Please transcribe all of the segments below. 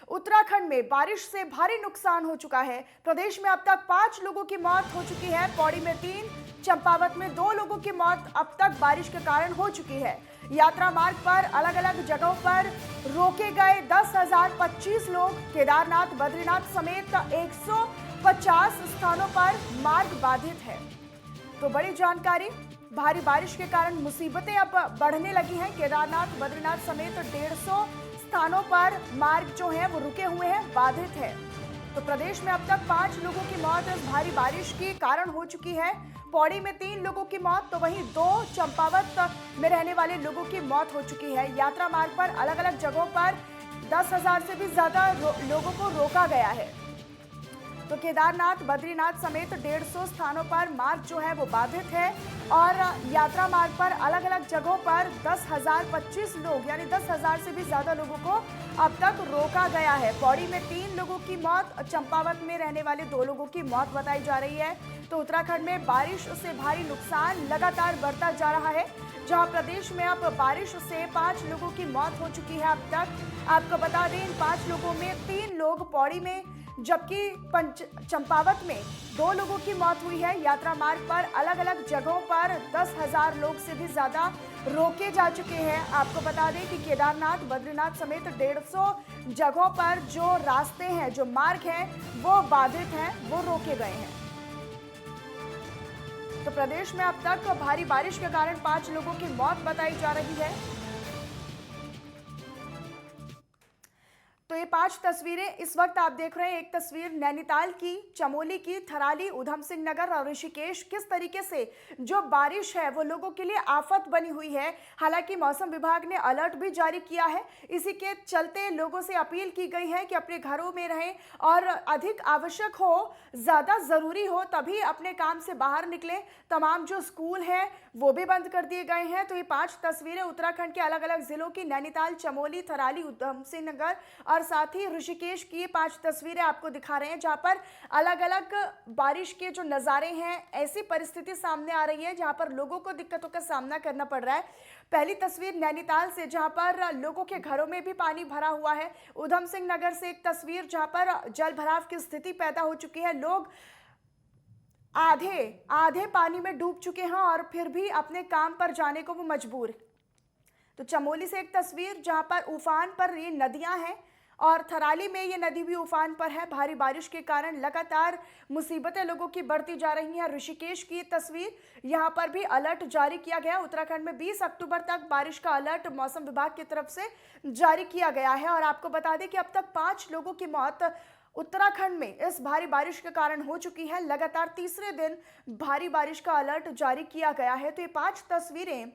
उत्तराखंड में बारिश से भारी नुकसान हो चुका है। प्रदेश में अब तक 5 लोगों की मौत हो चुकी है। पौड़ी में 3, चंपावत में 2 लोगों की मौत अब तक बारिश के कारण हो चुकी है। यात्रा मार्ग पर अलग अलग जगहों पर रोके गए 10,025 लोग। केदारनाथ, बद्रीनाथ समेत 150 स्थानों पर मार्ग बाधित है। तो बड़ी जानकारी, भारी बारिश के कारण मुसीबतें अब बढ़ने लगी हैं। केदारनाथ, बद्रीनाथ समेत 150 स्थानों पर मार्ग जो है वो रुके हुए हैं, बाधित है। तो प्रदेश में अब तक 5 लोगों की मौत इस भारी बारिश के कारण हो चुकी है। पौड़ी में 3 लोगों की मौत, तो वहीं 2 चंपावत में रहने वाले लोगों की मौत हो चुकी है। यात्रा मार्ग पर अलग अलग जगहों पर 10,000 से भी ज्यादा लोगों को रोका गया है। तो केदारनाथ, बद्रीनाथ समेत 150 स्थानों पर मार्ग जो है वो बाधित है और यात्रा मार्ग पर अलग अलग जगहों पर 10,025 लोग यानी 10,000 से भी ज्यादा लोगों को अब तक रोका गया है। पौड़ी में 3 लोगों की मौत, चंपावत में रहने वाले 2 लोगों की मौत बताई जा रही है। तो उत्तराखंड में बारिश से भारी नुकसान लगातार बढ़ता जा रहा है, जहां प्रदेश में अब बारिश से 5 लोगों की मौत हो चुकी है। अब तक आपको बता दें, इन 5 लोगों में 3 लोग पौड़ी में, जबकि चंपावत में 2 लोगों की मौत हुई है। यात्रा मार्ग पर अलग अलग जगहों पर 10,000 लोग से भी ज्यादा रोके जा चुके हैं। आपको बता दें कि केदारनाथ, बद्रीनाथ समेत 150 जगहों पर जो रास्ते हैं, जो मार्ग हैं, वो बाधित हैं, वो रोके गए हैं। तो प्रदेश में अब तक भारी बारिश के कारण 5 लोगों की मौत बताई जा रही है। तो ये 5 तस्वीरें इस वक्त आप देख रहे हैं। एक तस्वीर नैनीताल की, चमोली की, थराली, उधम सिंह नगर और ऋषिकेश। किस तरीके से जो बारिश है वो लोगों के लिए आफत बनी हुई है। हालांकि मौसम विभाग ने अलर्ट भी जारी किया है। इसी के चलते लोगों से अपील की गई है कि अपने घरों में रहें और अधिक आवश्यक हो, ज़्यादा ज़रूरी हो तभी अपने काम से बाहर निकलें। तमाम जो स्कूल हैं वो भी बंद कर दिए गए हैं। तो ये 5 तस्वीरें उत्तराखंड के अलग अलग जिलों की, नैनीताल, चमोली, थराली, उधम सिंह नगर और साथ ही ऋषिकेश की 5 तस्वीरें आपको दिखा रहे हैं, जहां पर अलग अलग बारिश के जो नज़ारे हैं, ऐसी परिस्थिति सामने आ रही है जहां पर लोगों को दिक्कतों का सामना करना पड़ रहा है। पहली तस्वीर नैनीताल से, जहां पर लोगों के घरों में भी पानी भरा हुआ है। उधम सिंह नगर से एक तस्वीर जहां पर जल भराव की स्थिति पैदा हो चुकी है। लोग आधे पानी में डूब चुके हैं और फिर भी अपने काम पर जाने को वो मजबूर है। तो चमोली से एक तस्वीर जहां पर उफान पर ये नदियां हैं और थराली में ये नदी भी उफान पर है। भारी बारिश के कारण लगातार मुसीबतें लोगों की बढ़ती जा रही हैं। ऋषिकेश की तस्वीर, यहाँ पर भी अलर्ट जारी किया गया। उत्तराखंड में 20 अक्टूबर तक बारिश का अलर्ट मौसम विभाग की तरफ से जारी किया गया है। और आपको बता दें कि अब तक 5 लोगों की मौत उत्तराखंड में इस भारी बारिश के कारण हो चुकी है। लगातार तीसरे दिन भारी बारिश का अलर्ट जारी किया गया है। तो ये 5 तस्वीरें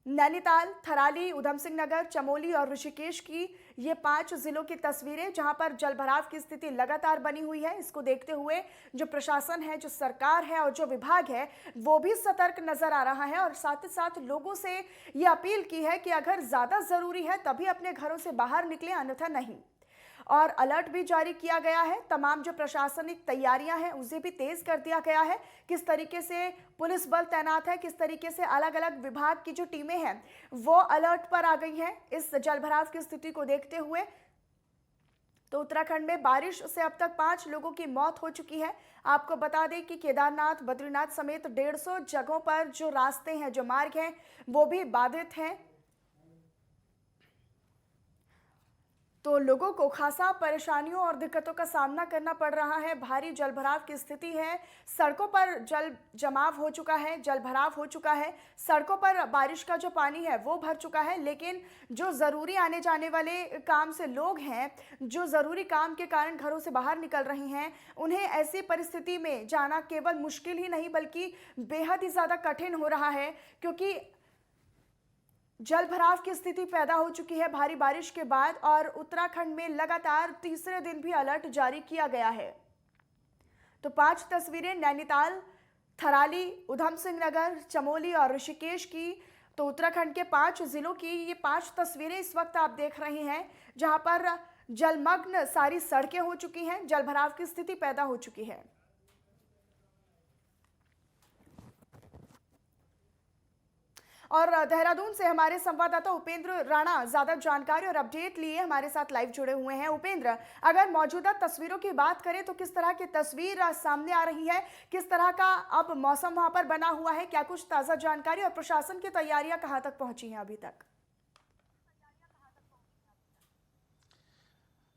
नैनीताल, थराली, उधम सिंह नगर, चमोली और ऋषिकेश की, ये 5 जिलों की तस्वीरें जहां पर जलभराव की स्थिति लगातार बनी हुई है। इसको देखते हुए जो प्रशासन है, जो सरकार है और जो विभाग है, वो भी सतर्क नजर आ रहा है और साथ ही साथ लोगों से ये अपील की है कि अगर ज्यादा जरूरी है तभी अपने घरों से बाहर निकले, अन्यथा नहीं। और अलर्ट भी जारी किया गया है। तमाम जो प्रशासनिक तैयारियां हैं उसे भी तेज कर दिया गया है। किस तरीके से पुलिस बल तैनात है, किस तरीके से अलग अलग विभाग की जो टीमें हैं वो अलर्ट पर आ गई हैं इस जलभराव की स्थिति को देखते हुए। तो उत्तराखंड में बारिश से अब तक 5 लोगों की मौत हो चुकी है। आपको बता दें कि केदारनाथ, बद्रीनाथ समेत 150 जगहों पर जो रास्ते हैं, जो मार्ग हैं, वो भी बाधित हैं। तो लोगों को खासा परेशानियों और दिक्कतों का सामना करना पड़ रहा है। भारी जलभराव की स्थिति है। सड़कों पर जल जमाव हो चुका है, जलभराव हो चुका है। सड़कों पर बारिश का जो पानी है वो भर चुका है। लेकिन जो ज़रूरी आने जाने वाले काम से लोग हैं, जो ज़रूरी काम के कारण घरों से बाहर निकल रहे हैं, उन्हें ऐसी परिस्थिति में जाना केवल मुश्किल ही नहीं बल्कि बेहद ही ज़्यादा कठिन हो रहा है, क्योंकि जल भराव की स्थिति पैदा हो चुकी है भारी बारिश के बाद। और उत्तराखंड में लगातार तीसरे दिन भी अलर्ट जारी किया गया है। तो 5 तस्वीरें नैनीताल, थराली, उधम सिंह नगर, चमोली और ऋषिकेश की। तो उत्तराखंड के 5 जिलों की ये 5 तस्वीरें इस वक्त आप देख रहे हैं, जहां पर जलमग्न सारी सड़कें हो चुकी हैं, जल भराव की स्थिति पैदा हो चुकी है। और देहरादून से हमारे संवाददाता उपेंद्र राणा ज्यादा जानकारी और अपडेट लिए हमारे साथ लाइव जुड़े हुए हैं। उपेंद्र, अगर मौजूदा तस्वीरों की बात करें तो किस तरह की तस्वीर सामने आ रही है, किस तरह का अब मौसम वहां पर बना हुआ है, क्या कुछ ताजा जानकारी और प्रशासन की तैयारियां कहां तक पहुंची हैं अभी तक?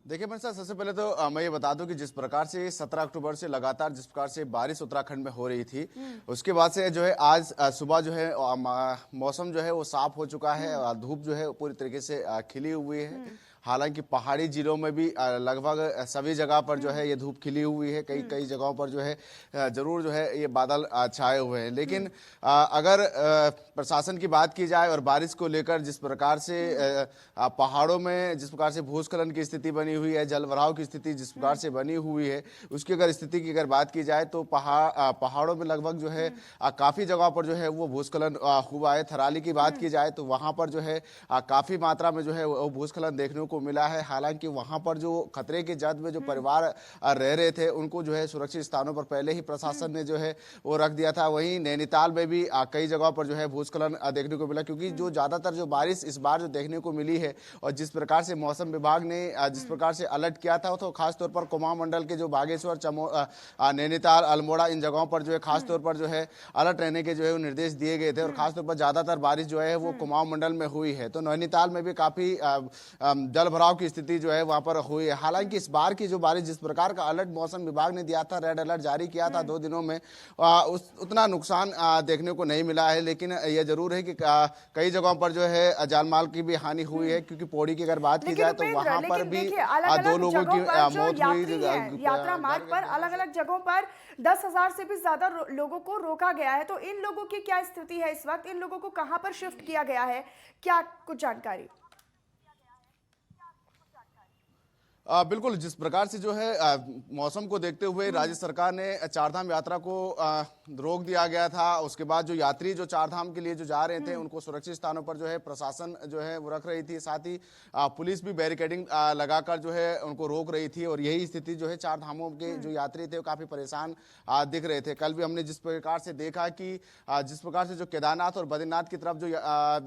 देखिए मनसा, सबसे पहले तो मैं ये बता दूं कि जिस प्रकार से 17 अक्टूबर से लगातार जिस प्रकार से बारिश उत्तराखंड में हो रही थी, उसके बाद से जो है आज सुबह जो है मौसम जो है वो साफ हो चुका है और धूप जो है पूरी तरीके से खिली हुई है। हालांकि पहाड़ी जिलों में भी लगभग सभी जगह पर जो है ये धूप खिली हुई है। कई कई जगहों पर जो है जरूर जो है ये बादल छाए हुए हैं, लेकिन अगर प्रशासन की बात की जाए और बारिश को लेकर जिस प्रकार से पहाड़ों में जिस प्रकार से भूस्खलन की स्थिति बनी हुई है, जलभराव की स्थिति जिस प्रकार से बनी हुई है, उसकी अगर स्थिति की अगर बात की जाए तो पहाड़ों में लगभग जो है काफी जगहों पर जो है वो भूस्खलन हुआ है। थराली की बात की जाए तो वहां पर जो है काफी मात्रा में जो है वो भूस्खलन देखने को मिला है। हालांकि वहां पर जो खतरे के जद में जो परिवार रह रहे थे उनको जो है सुरक्षित स्थानों पर पहले ही प्रशासन ने जो है वो रख दिया था। वहीं नैनीताल में भी कई जगहों पर जो है भूस्खलन देखने को मिला, क्योंकि जो ज्यादातर जो बारिश इस बार जो देखने को मिली है और जिस प्रकार से मौसम विभाग ने जिस प्रकार से अलर्ट किया था, तो खासतौर पर कुमाऊं मंडल के जो बागेश्वर, नैनीताल, अल्मोड़ा, इन जगहों पर जो है खासतौर पर जो है अलर्ट रहने के जो है निर्देश दिए गए थे और खासतौर पर ज्यादातर बारिश जो है वो कुमाऊं मंडल में हुई है। तो नैनीताल में भी काफी जल भराव की स्थिति जो है वहां पर हुई है। हालांकि इस बार की जो बारिश, जिस प्रकार का अलर्ट मौसम विभाग ने दिया था, रेड अलर्ट जारी किया था 2 दिनों में, उतना नुकसान देखने को नहीं मिला है। लेकिन यह जरूर है कि कई जगहों पर जो है जानमाल की भी हानि हुई है, क्योंकि पौड़ी की अगर बात की जाए तो वहां पर भी 2 लोगों की मौत हुई। यात्रा मार्ग पर अलग अलग जगहों पर 10,000 से भी ज्यादा लोगों को रोका गया है, तो इन लोगों की क्या स्थिति है इस वक्त? इन लोगों को कहां पर शिफ्ट किया गया है, क्या कुछ जानकारी? बिल्कुल, जिस प्रकार से जो है मौसम को देखते हुए राज्य सरकार ने चारधाम यात्रा को रोक दिया गया था। उसके बाद जो यात्री जो चारधाम के लिए जो जा रहे थे उनको सुरक्षित स्थानों पर जो है प्रशासन जो है वो रख रही थी, साथ ही पुलिस भी बैरिकेडिंग लगाकर जो है उनको रोक रही थी। और यही स्थिति जो है चारधामों के जो यात्री थे वो काफी परेशान दिख रहे थे। कल भी हमने जिस प्रकार से देखा कि जिस प्रकार से जो केदारनाथ और बद्रीनाथ की तरफ जो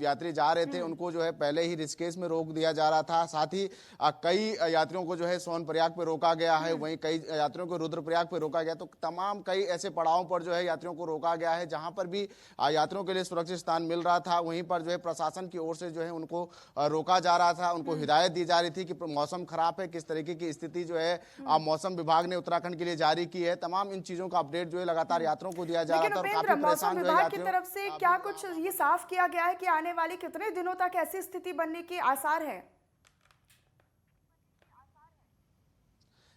यात्री जा रहे थे उनको जो है पहले ही ऋषिकेश में रोक दिया जा रहा था। साथ ही कई यात्रियों को जो है सोनप्रयाग पे रोका गया है, वहीं कई यात्रियों को रुद्रप्रयाग पे रोका गया। तो तमाम कई ऐसे पड़ावों पर जो है यात्रियों को रोका गया है, जहां पर भी यात्रियों के लिए सुरक्षित स्थान मिल रहा था वहीं पर जो है प्रशासन की ओर से जो है उनको रोका जा रहा था। उनको हिदायत दी जा रही थी कि मौसम खराब है, किस तरीके की स्थिति जो है मौसम विभाग ने उत्तराखंड के लिए जारी की है। तमाम इन चीजों का अपडेट जो है लगातार यात्रियों को दिया जा रहा था और काफी परेशान जो है यात्रियों की तरफ से क्या कुछ ये साफ किया गया है कि आने वाले कितने दिनों तक ऐसी स्थिति बनने के आसार है?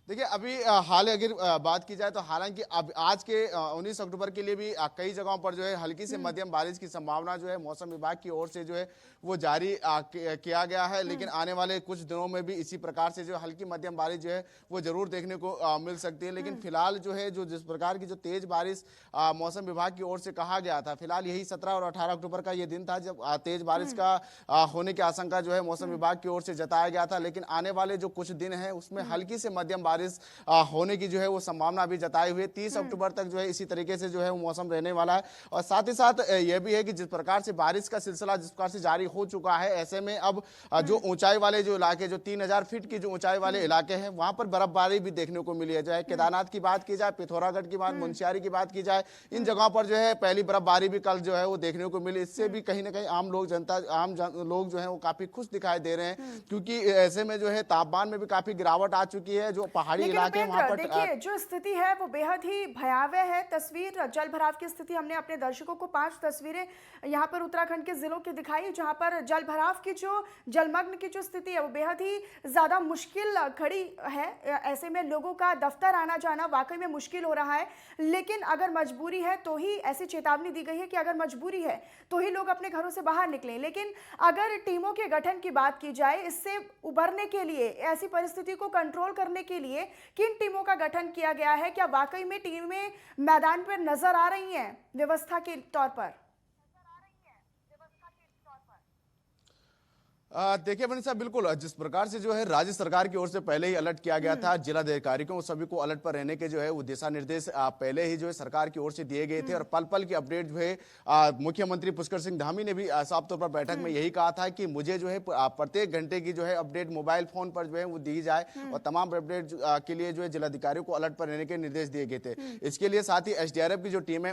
देखिए, अभी हाल अगर बात की जाए तो हालांकि अब आज के 19 अक्टूबर के लिए भी कई जगहों पर जो है हल्की से मध्यम बारिश की संभावना जो है मौसम विभाग की ओर से जो है वो जारी किया गया है। लेकिन आने वाले कुछ दिनों में भी इसी प्रकार से जो हल्की मध्यम बारिश जो है वो जरूर देखने को मिल सकती है। लेकिन फिलहाल जो है जो जिस प्रकार की जो तेज बारिश मौसम विभाग की ओर से कहा गया था, फिलहाल यही 17 और 18 अक्टूबर का ये दिन था जब तेज बारिश का होने की आशंका जो है मौसम विभाग की ओर से जताया गया था। लेकिन आने वाले जो कुछ दिन है उसमें हल्की से मध्यम बारिश होने की जो है वो संभावना भी जताई हुई है। 30 अक्टूबर तक जो है इसी तरीके से जो है वो मौसम रहने वाला है। और साथ ही साथ यह भी है कि जिस प्रकार से बारिश का सिलसिला जिस प्रकार से जारी हो चुका है, ऐसे में अब जो ऊंचाई वाले जो इलाके, जो 3000 फीट की जो ऊंचाई वाले इलाके हैं, वहां पर बर्फबारी भी देखने को मिली है। चाहे केदारनाथ की बात की जाए, पिथौरागढ़ की बात, मुंशियारी की बात की जाए, इन जगहों पर जो है पहली बर्फबारी भी कल जो है वो देखने को मिली। इससे भी कहीं ना कहीं आम लोग जो है वो काफी खुश दिखाई दे रहे हैं, क्योंकि ऐसे में जो है तापमान में भी काफी गिरावट आ चुकी है। जो पहाड़ी इलाके हैं वहां पर देखिए जो स्थिति है वो बेहद ही भयावह है। तस्वीर जल भराव की स्थिति हमने अपने दर्शकों को 5 तस्वीरें यहाँ पर उत्तराखंड के जिलों की दिखाई, जहां पर जल भराव की जो जलमग्न की जो स्थिति है वो बेहद ही ज्यादा मुश्किल खड़ी है। ऐसे में लोगों का दफ्तर आना जाना वाकई में मुश्किल हो रहा है। लेकिन अगर मजबूरी है तो ही, ऐसी चेतावनी दी गई है कि अगर मजबूरी है तो ही लोग अपने घरों से बाहर निकलें। लेकिन अगर टीमों के गठन की बात की जाए, इससे उबरने के लिए, ऐसी परिस्थिति को कंट्रोल करने के लिए किन टीमों का गठन किया गया है? क्या वाकई में टीमें मैदान पर नजर आ रही हैं व्यवस्था के तौर पर? देखिए मनीष साहब, बिल्कुल जिस प्रकार से जो है राज्य सरकार की ओर से पहले ही अलर्ट किया गया था, जिलाधिकारी को सभी को अलर्ट पर रहने के जो है वो दिशा निर्देश पहले ही जो है सरकार की ओर से दिए गए थे और पल पल की अपडेट जो है मुख्यमंत्री पुष्कर सिंह धामी ने भी साफ तौर पर बैठक में यही कहा था कि मुझे जो है प्रत्येक घंटे की जो है अपडेट मोबाइल फोन पर जो है वो दी जाए और तमाम अपडेट के लिए जो है जिलाधिकारियों को अलर्ट पर रहने के निर्देश दिए गए थे। इसके लिए साथ ही एसडीआरएफ की जो टीम है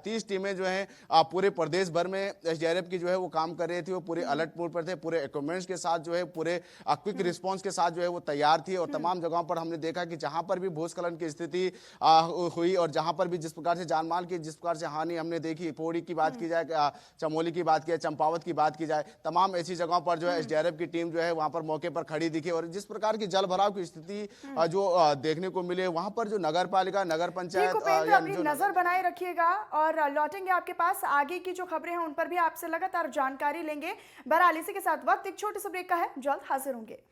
30 टीमें जो है पूरे प्रदेश भर में एसडीआरएफ की जो है वो काम कर रही थी, वो पूरे अलर्ट मोड पर थे, पूरे इक्विपमेंट्स के साथ जो है पूरे क्विक रिस्पांस के साथ जो है वो तैयार थी और तमाम जगहों पर हमने देखा कि जहां पर भी भूस्खलन की स्थिति हुई और जहां पर भी जिस प्रकार से जानमाल की जिस प्रकार से हानि हमने देखी, पौड़ी की बात की जाए, चमोली की बात की जाए, चंपावत की बात की जाए, तमाम ऐसी जगहों पर जो है एसडीआरएफ की टीम जो है वहां पर मौके पर खड़ी दिखी और जिस प्रकार की जल भराव की स्थिति जो देखने को मिले, वहां पर जो नगर पालिका, नगर पंचायत अपनी नजर बनाए रखिएगा और लौटेंगे आपके पास, आगे की जो खबरें हैं उन पर भी आपसे लगातार जानकारी लेंगे। बहरहाल इसी के साथ वक्त एक छोटे से ब्रेक का है, जल्द हाजिर होंगे।